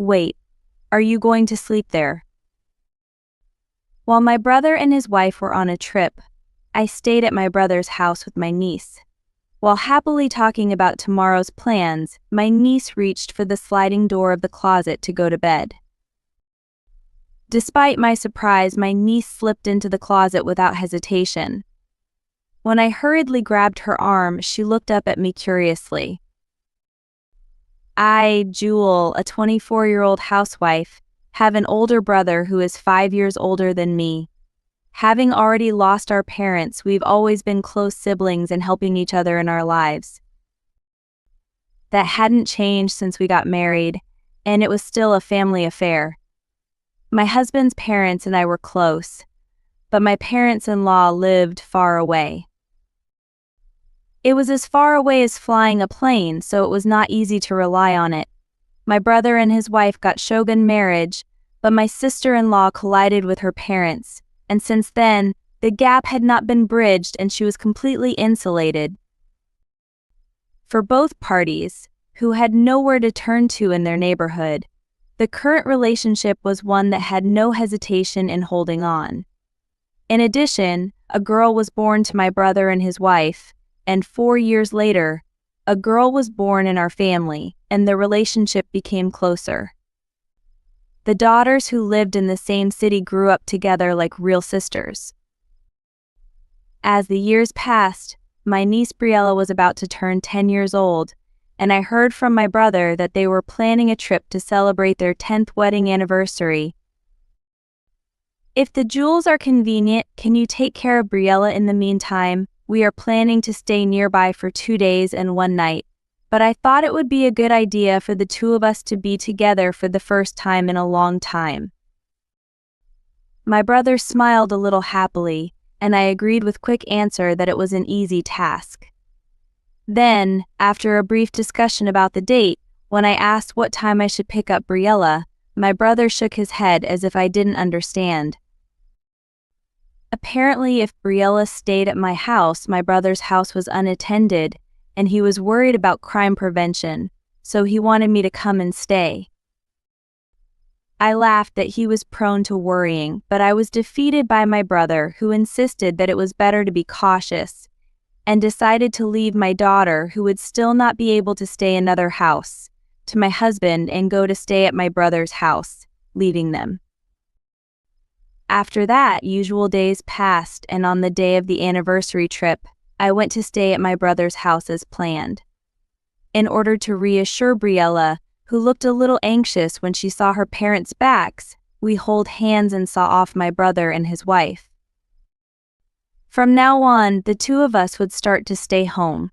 Wait, are you going to sleep there? While my brother and his wife were on a trip, I stayed at my brother's house with my niece. While happily talking about tomorrow's plans, my niece reached for the sliding door of the closet to go to bed. Despite my surprise, my niece slipped into the closet without hesitation. When I hurriedly grabbed her arm, she looked up at me curiously. I, Jewel, a 24-year-old housewife, have an older brother who is 5 years older than me. Having already lost our parents, we've always been close siblings and helping each other in our lives. That hadn't changed since we got married, and it was still a family affair. My husband's parents and I were close, but my parents-in-law lived far away. It was as far away as flying a plane, so it was not easy to rely on it. My brother and his wife got shogun marriage, but my sister-in-law collided with her parents, and since then, the gap had not been bridged and she was completely insulated. For both parties, who had nowhere to turn to in their neighborhood, the current relationship was one that had no hesitation in holding on. In addition, a girl was born to my brother and his wife, and 4 years later, a girl was born in our family, and the relationship became closer. The daughters who lived in the same city grew up together like real sisters. As the years passed, my niece Briella was about to turn 10 years old, and I heard from my brother that they were planning a trip to celebrate their 10th wedding anniversary. If the Jewels are convenient, can you take care of Briella in the meantime? We are planning to stay nearby for 2 days and 1 night, but I thought it would be a good idea for the two of us to be together for the first time in a long time. My brother smiled a little happily, and I agreed with quick answer that it was an easy task. Then, after a brief discussion about the date, when I asked what time I should pick up Briella, my brother shook his head as if I didn't understand. Apparently, if Briella stayed at my house, my brother's house was unattended, and he was worried about crime prevention, so he wanted me to come and stay. I laughed that he was prone to worrying, but I was defeated by my brother, who insisted that it was better to be cautious, and decided to leave my daughter, who would still not be able to stay in another house, to my husband and go to stay at my brother's house, leaving them. After that, usual days passed, and on the day of the anniversary trip, I went to stay at my brother's house as planned. In order to reassure Briella, who looked a little anxious when she saw her parents' backs, we held hands and saw off my brother and his wife. From now on, the two of us would start to stay home.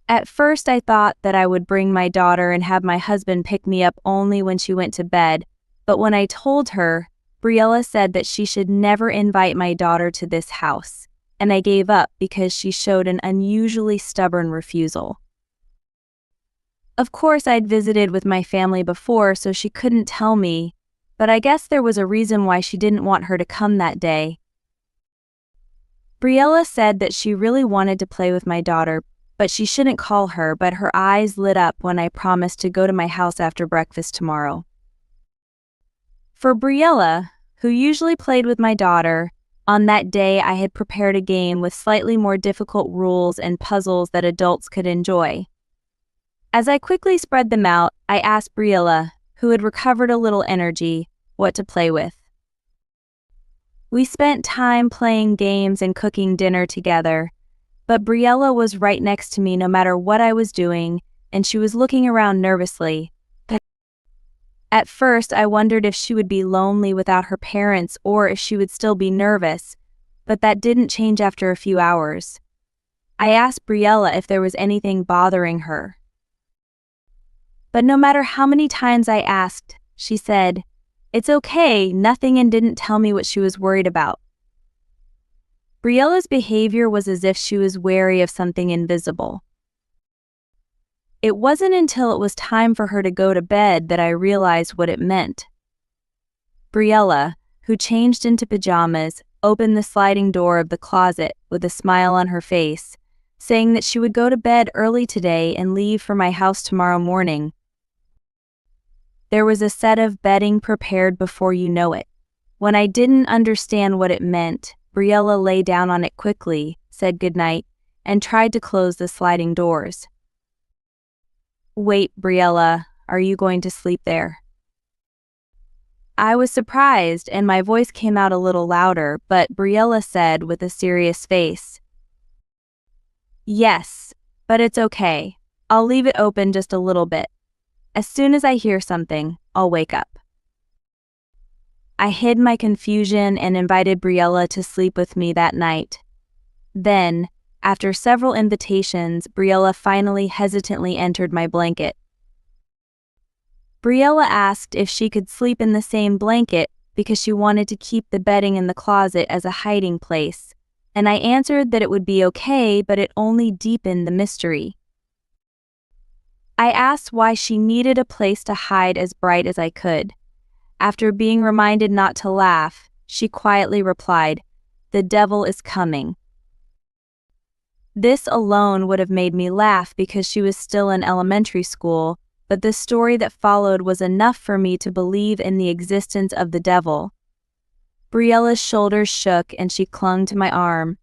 At first, I thought that I would bring my daughter and have my husband pick me up only when she went to bed, but when I told her, Briella said that she should never invite my daughter to this house, and I gave up because she showed an unusually stubborn refusal. Of course, I'd visited with my family before, so she couldn't tell me, but I guess there was a reason why she didn't want her to come that day. Briella said that she really wanted to play with my daughter, but she shouldn't call her, but her eyes lit up when I promised to go to my house after breakfast tomorrow. For Briella, who usually played with my daughter, on that day I had prepared a game with slightly more difficult rules and puzzles that adults could enjoy. As I quickly spread them out, I asked Briella, who had recovered a little energy, what to play with. We spent time playing games and cooking dinner together, but Briella was right next to me no matter what I was doing, and she was looking around nervously. At first, I wondered if she would be lonely without her parents or if she would still be nervous, but that didn't change after a few hours. I asked Briella if there was anything bothering her. But no matter how many times I asked, she said, "It's okay, nothing," and didn't tell me what she was worried about. Briella's behavior was as if she was wary of something invisible. It wasn't until it was time for her to go to bed that I realized what it meant. Briella, who changed into pajamas, opened the sliding door of the closet with a smile on her face, saying that she would go to bed early today and leave for my house tomorrow morning. There was a set of bedding prepared before you know it. When I didn't understand what it meant, Briella lay down on it quickly, said goodnight, and tried to close the sliding doors. Wait, Briella, are you going to sleep there? I was surprised, and my voice came out a little louder, but Briella said with a serious face, Yes, but it's okay. I'll leave it open just a little bit. As soon as I hear something, I'll wake up. I hid my confusion and invited Briella to sleep with me that night. Then, after several invitations, Briella finally hesitantly entered my blanket. Briella asked if she could sleep in the same blanket because she wanted to keep the bedding in the closet as a hiding place, and I answered that it would be okay, but it only deepened the mystery. I asked why she needed a place to hide as bright as I could. After being reminded not to laugh, she quietly replied, "The devil is coming." This alone would have made me laugh because she was still in elementary school, but the story that followed was enough for me to believe in the existence of the devil. Briella's shoulders shook and she clung to my arm.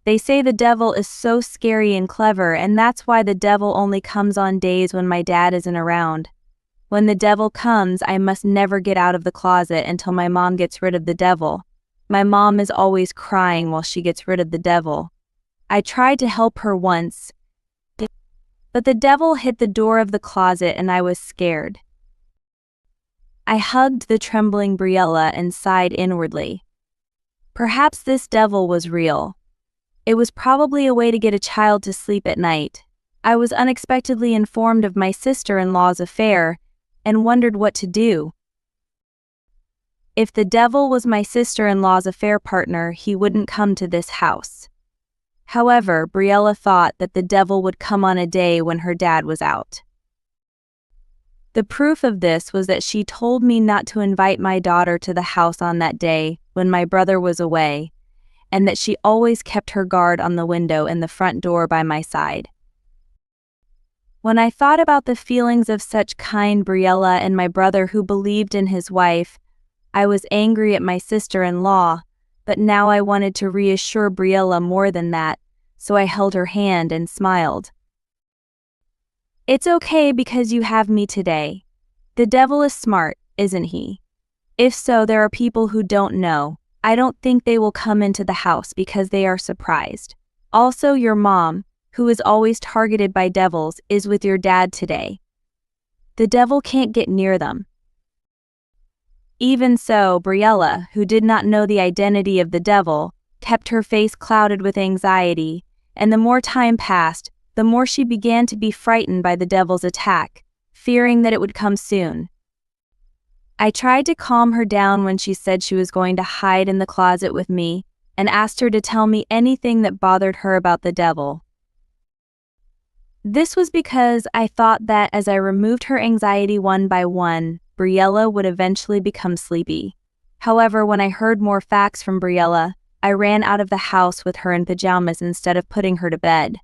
They say the devil is so scary and clever, and that's why the devil only comes on days when my dad isn't around. When the devil comes, I must never get out of the closet until my mom gets rid of the devil. My mom is always crying while she gets rid of the devil. I tried to help her once, but the devil hit the door of the closet and I was scared. I hugged the trembling Briella and sighed inwardly. Perhaps this devil was real. It was probably a way to get a child to sleep at night. I was unexpectedly informed of my sister-in-law's affair and wondered what to do. If the devil was my sister-in-law's affair partner, he wouldn't come to this house. However, Briella thought that the devil would come on a day when her dad was out. The proof of this was that she told me not to invite my daughter to the house on that day when my brother was away, and that she always kept her guard on the window and the front door by my side. When I thought about the feelings of such kind Briella and my brother who believed in his wife, I was angry at my sister-in-law, but now I wanted to reassure Briella more than that, so I held her hand and smiled. It's okay because you have me today. The devil is smart, isn't he? If so, there are people who don't know. I don't think they will come into the house because they are surprised. Also, your mom, who is always targeted by devils, is with your dad today. The devil can't get near them. Even so, Briella, who did not know the identity of the devil, kept her face clouded with anxiety, and the more time passed, the more she began to be frightened by the devil's attack, fearing that it would come soon. I tried to calm her down when she said she was going to hide in the closet with me, and asked her to tell me anything that bothered her about the devil. This was because I thought that as I removed her anxiety one by one, Briella would eventually become sleepy. However, when I heard more facts from Briella, I ran out of the house with her in pajamas instead of putting her to bed.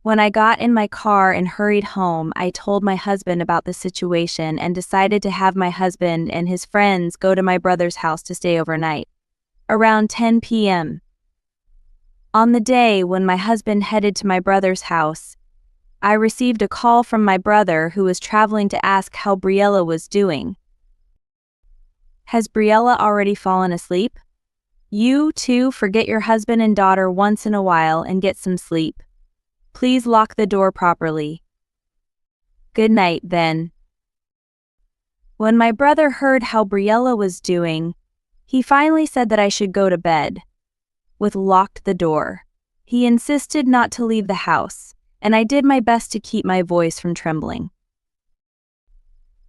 When I got in my car and hurried home, I told my husband about the situation and decided to have my husband and his friends go to my brother's house to stay overnight. Around 10 p.m. On the day when my husband headed to my brother's house, I received a call from my brother who was traveling to ask how Briella was doing. Has Briella already fallen asleep? You, too, forget your husband and daughter once in a while and get some sleep. Please lock the door properly. Good night, then. When my brother heard how Briella was doing, he finally said that I should go to bed. With locked the door. He insisted not to leave the house, and I did my best to keep my voice from trembling.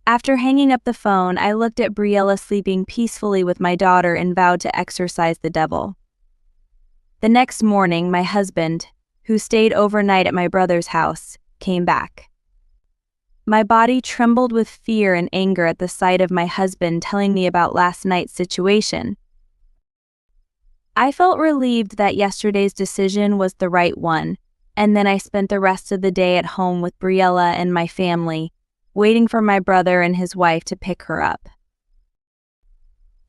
After hanging up the phone, I looked at Briella sleeping peacefully with my daughter and vowed to exorcise the devil. The next morning, my husband, who stayed overnight at my brother's house, came back. My body trembled with fear and anger at the sight of my husband telling me about last night's situation. I felt relieved that yesterday's decision was the right one, and then I spent the rest of the day at home with Briella and my family, waiting for my brother and his wife to pick her up.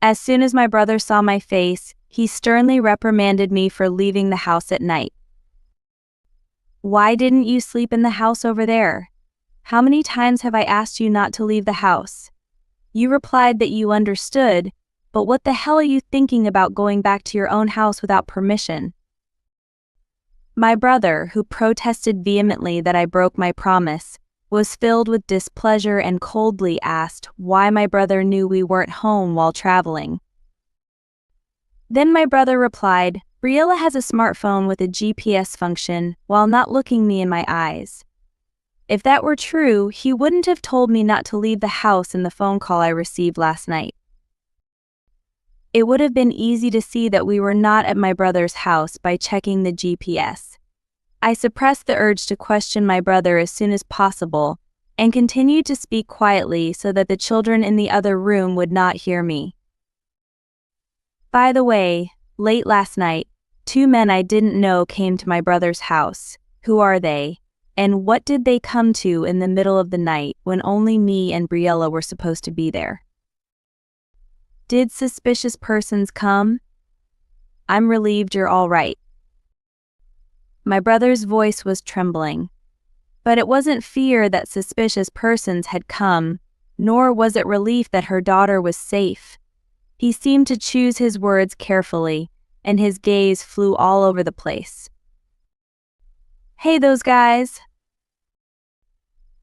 As soon as my brother saw my face, he sternly reprimanded me for leaving the house at night. "Why didn't you sleep in the house over there? How many times have I asked you not to leave the house? You replied that you understood, but what the hell are you thinking about going back to your own house without permission?" My brother, who protested vehemently that I broke my promise, was filled with displeasure and coldly asked why my brother knew we weren't home while traveling. Then my brother replied, "Briella has a smartphone with a GPS function," while not looking me in my eyes. If that were true, he wouldn't have told me not to leave the house in the phone call I received last night. It would have been easy to see that we were not at my brother's house by checking the GPS. I suppressed the urge to question my brother as soon as possible, and continued to speak quietly so that the children in the other room would not hear me. By the way, late last night, 2 men I didn't know came to my brother's house. Who are they? And what did they come to in the middle of the night when only me and Briella were supposed to be there? Did suspicious persons come? I'm relieved you're all right. My brother's voice was trembling. But it wasn't fear that suspicious persons had come, nor was it relief that her daughter was safe. He seemed to choose his words carefully, and his gaze flew all over the place. "Hey, those guys."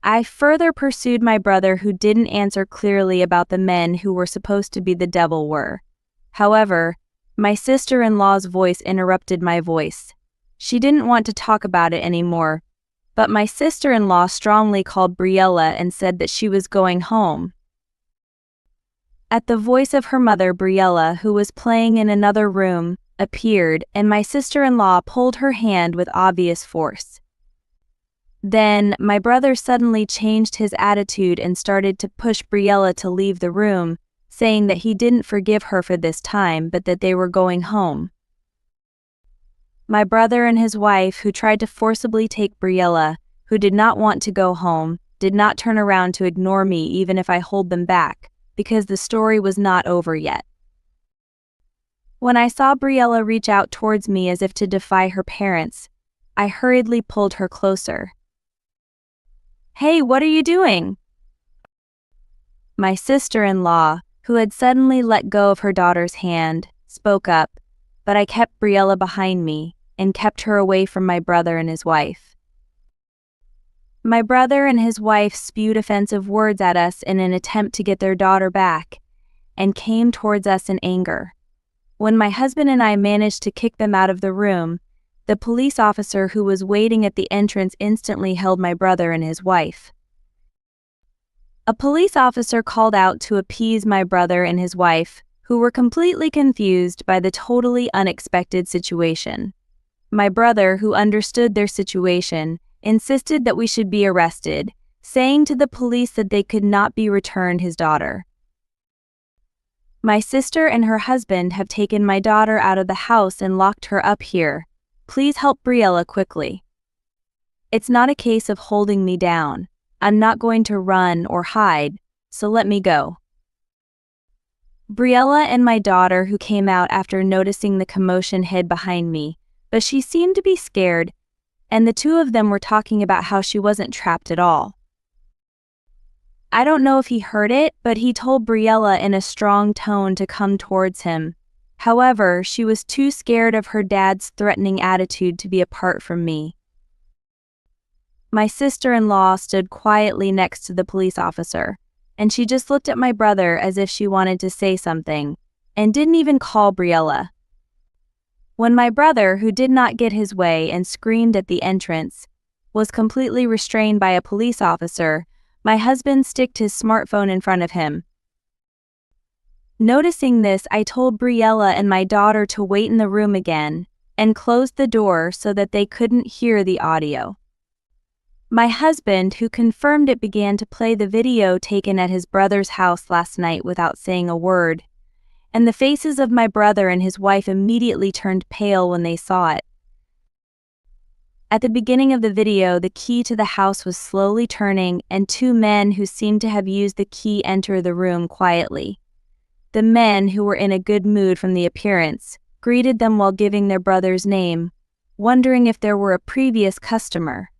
I further pursued my brother, who didn't answer clearly about the men who were supposed to be the devil were. However, my sister-in-law's voice interrupted my voice. She didn't want to talk about it anymore, but my sister-in-law strongly called Briella and said that she was going home. At the voice of her mother, Briella, who was playing in another room, appeared, and my sister-in-law pulled her hand with obvious force. Then, my brother suddenly changed his attitude and started to push Briella to leave the room, saying that he didn't forgive her for this time but that they were going home. My brother and his wife, who tried to forcibly take Briella, who did not want to go home, did not turn around to ignore me even if I hold them back, because the story was not over yet. When I saw Briella reach out towards me as if to defy her parents, I hurriedly pulled her closer. "Hey, what are you doing?" My sister-in-law, who had suddenly let go of her daughter's hand, spoke up, but I kept Briella behind me and kept her away from my brother and his wife. My brother and his wife spewed offensive words at us in an attempt to get their daughter back, and came towards us in anger. When my husband and I managed to kick them out of the room, the police officer who was waiting at the entrance instantly held my brother and his wife. A police officer called out to appease my brother and his wife, who were completely confused by the totally unexpected situation. My brother, who understood their situation, insisted that we should be arrested, saying to the police that they could not be returned his daughter. My sister and her husband have taken my daughter out of the house and locked her up here. Please help Briella quickly. It's not a case of holding me down. I'm not going to run or hide, so let me go. Briella and my daughter, who came out after noticing the commotion, hid behind me, but she seemed to be scared, and the two of them were talking about how she wasn't trapped at all. I don't know if he heard it, but he told Briella in a strong tone to come towards him. However, she was too scared of her dad's threatening attitude to be apart from me. My sister-in-law stood quietly next to the police officer, and she just looked at my brother as if she wanted to say something, and didn't even call Briella. When my brother, who did not get his way and screamed at the entrance, was completely restrained by a police officer, my husband sticked his smartphone in front of him. Noticing this, I told Briella and my daughter to wait in the room again, and closed the door so that they couldn't hear the audio. My husband, who confirmed it, began to play the video taken at his brother's house last night without saying a word, and the faces of my brother and his wife immediately turned pale when they saw it. At the beginning of the video, the key to the house was slowly turning, and two men who seemed to have used the key enter the room quietly. The men, who were in a good mood from the appearance, greeted them while giving their brother's name, wondering if there were a previous customer.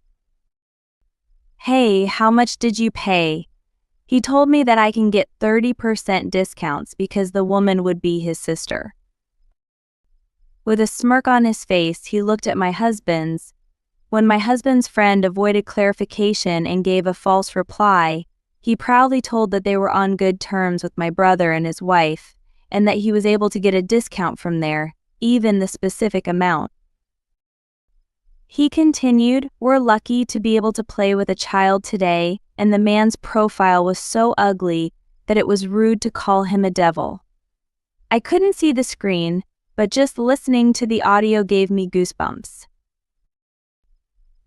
"Hey, how much did you pay?" He told me that I can get 30% discounts because the woman would be his sister. With a smirk on his face, he looked at my husband's. When my husband's friend avoided clarification and gave a false reply, he proudly told that they were on good terms with my brother and his wife, and that he was able to get a discount from there, even the specific amount. He continued, "We're lucky to be able to play with a child today, and the man's profile was so ugly that it was rude to call him a devil." I couldn't see the screen, but just listening to the audio gave me goosebumps.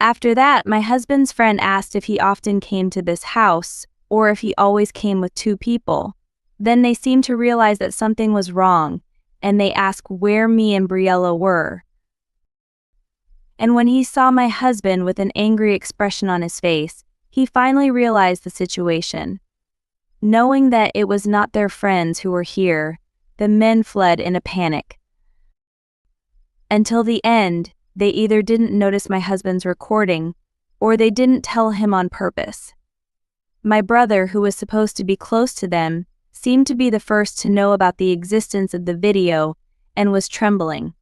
After that, my husband's friend asked if he often came to this house, or if he always came with two people. Then they seemed to realize that something was wrong, and they asked where me and Briella were. And when he saw my husband with an angry expression on his face, he finally realized the situation. Knowing that it was not their friends who were here, the men fled in a panic. Until the end, they either didn't notice my husband's recording, or they didn't tell him on purpose. My brother, who was supposed to be close to them, seemed to be the first to know about the existence of the video and was trembling.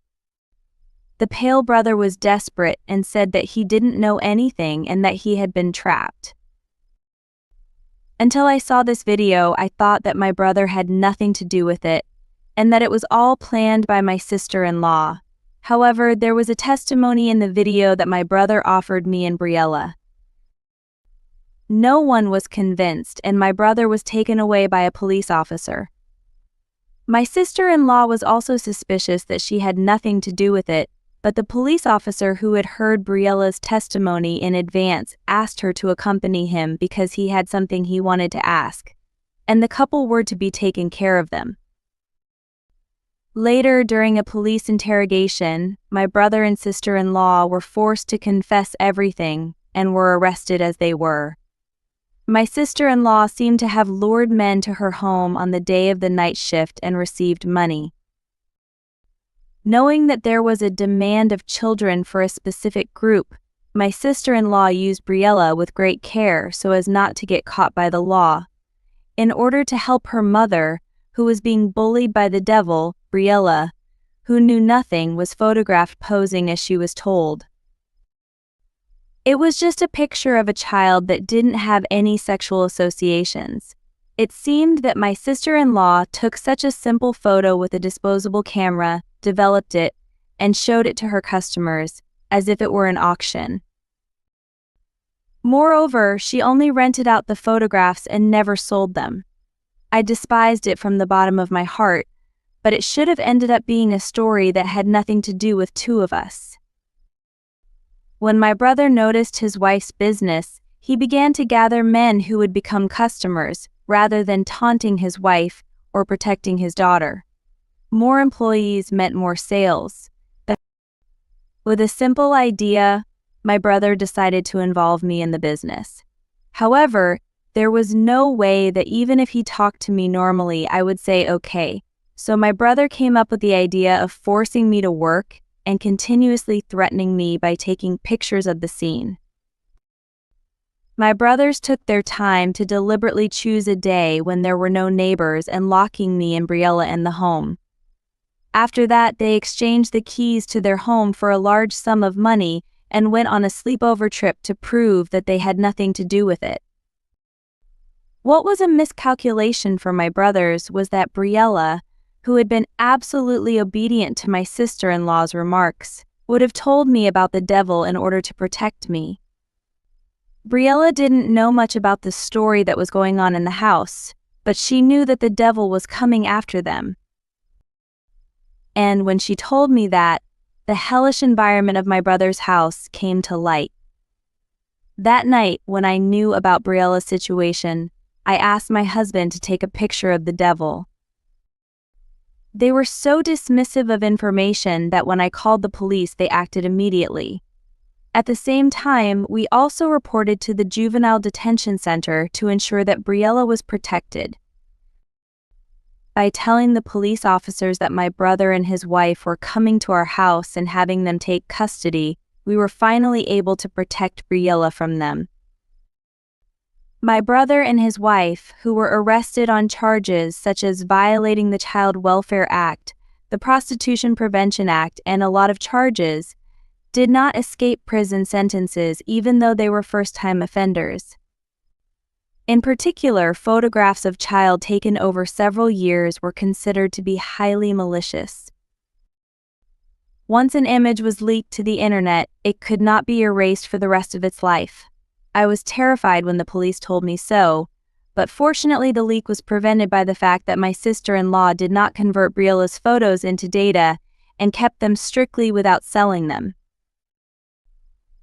The pale brother was desperate and said that he didn't know anything and that he had been trapped. Until I saw this video, I thought that my brother had nothing to do with it, and that it was all planned by my sister-in-law. However, there was a testimony in the video that my brother offered me and Briella. No one was convinced, and my brother was taken away by a police officer. My sister-in-law was also suspicious that she had nothing to do with it, but the police officer who had heard Briella's testimony in advance asked her to accompany him because he had something he wanted to ask, and the couple were to be taken care of them. Later, during a police interrogation, my brother and sister-in-law were forced to confess everything and were arrested as they were. My sister-in-law seemed to have lured men to her home on the day of the night shift and received money. Knowing that there was a demand of children for a specific group, my sister-in-law used Briella with great care so as not to get caught by the law. In order to help her mother, who was being bullied by the devil, Briella, who knew nothing, was photographed posing as she was told. It was just a picture of a child that didn't have any sexual associations. It seemed that my sister-in-law took such a simple photo with a disposable camera, developed it, and showed it to her customers, as if it were an auction. Moreover, she only rented out the photographs and never sold them. I despised it from the bottom of my heart, but it should have ended up being a story that had nothing to do with two of us. When my brother noticed his wife's business, he began to gather men who would become customers, rather than taunting his wife or protecting his daughter. More employees meant more sales. With a simple idea, my brother decided to involve me in the business. However, there was no way that even if he talked to me normally, I would say okay. So my brother came up with the idea of forcing me to work and continuously threatening me by taking pictures of the scene. My brothers took their time to deliberately choose a day when there were no neighbors and locking me and Briella in the home. After that, they exchanged the keys to their home for a large sum of money and went on a sleepover trip to prove that they had nothing to do with it. What was a miscalculation for my brothers was that Briella, who had been absolutely obedient to my sister-in-law's remarks, would have told me about the devil in order to protect me. Briella didn't know much about the story that was going on in the house, but she knew that the devil was coming after them. And when she told me that, the hellish environment of my brother's house came to light. That night, when I knew about Briella's situation, I asked my husband to take a picture of the devil. They were so dismissive of information that when I called the police, they acted immediately. At the same time, we also reported to the juvenile detention center to ensure that Briella was protected. By telling the police officers that my brother and his wife were coming to our house and having them take custody, we were finally able to protect Briella from them. My brother and his wife, who were arrested on charges such as violating the Child Welfare Act, the Prostitution Prevention Act, and a lot of charges, did not escape prison sentences even though they were first-time offenders. In particular, photographs of child taken over several years were considered to be highly malicious. Once an image was leaked to the internet, it could not be erased for the rest of its life. I was terrified when the police told me so, but fortunately the leak was prevented by the fact that my sister-in-law did not convert Briella's photos into data and kept them strictly without selling them.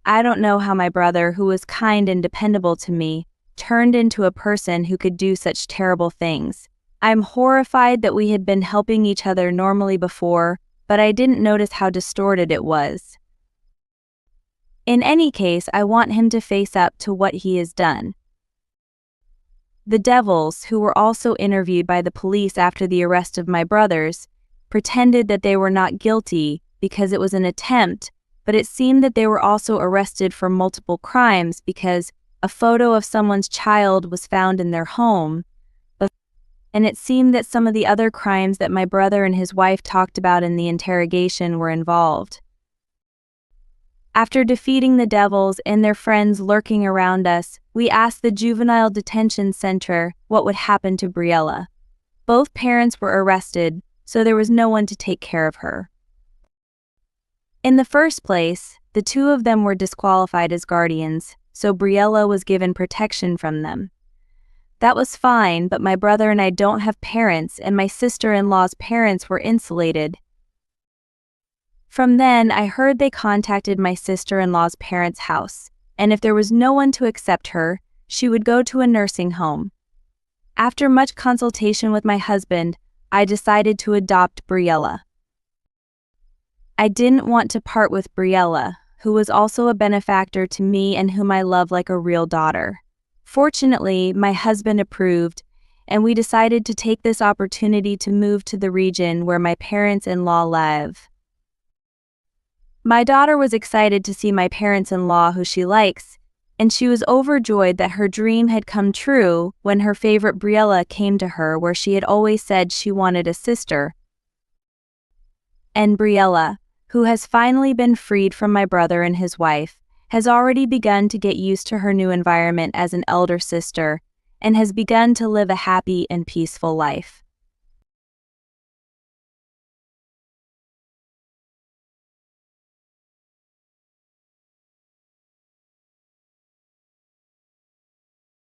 I don't know how my brother, who was kind and dependable to me, turned into a person who could do such terrible things. I'm horrified that we had been helping each other normally before, but I didn't notice how distorted it was. In any case, I want him to face up to what he has done. The devils, who were also interviewed by the police after the arrest of my brothers, pretended that they were not guilty because it was an attempt, but it seemed that they were also arrested for multiple crimes because a photo of someone's child was found in their home, and it seemed that some of the other crimes that my brother and his wife talked about in the interrogation were involved. After defeating the devils and their friends lurking around us, we asked the juvenile detention center what would happen to Briella. Both parents were arrested, so there was no one to take care of her. In the first place, the two of them were disqualified as guardians, so Briella was given protection from them. That was fine, but my brother and I don't have parents, and my sister-in-law's parents were insulated. From then, I heard they contacted my sister-in-law's parents' house, and if there was no one to accept her, she would go to a nursing home. After much consultation with my husband, I decided to adopt Briella. I didn't want to part with Briella, who was also a benefactor to me and whom I love like a real daughter. Fortunately, my husband approved, and we decided to take this opportunity to move to the region where my parents-in-law live. My daughter was excited to see my parents-in-law who she likes, and she was overjoyed that her dream had come true when her favorite Briella came to her where she had always said she wanted a sister. And Briella, who has finally been freed from my brother and his wife, has already begun to get used to her new environment as an elder sister, and has begun to live a happy and peaceful life.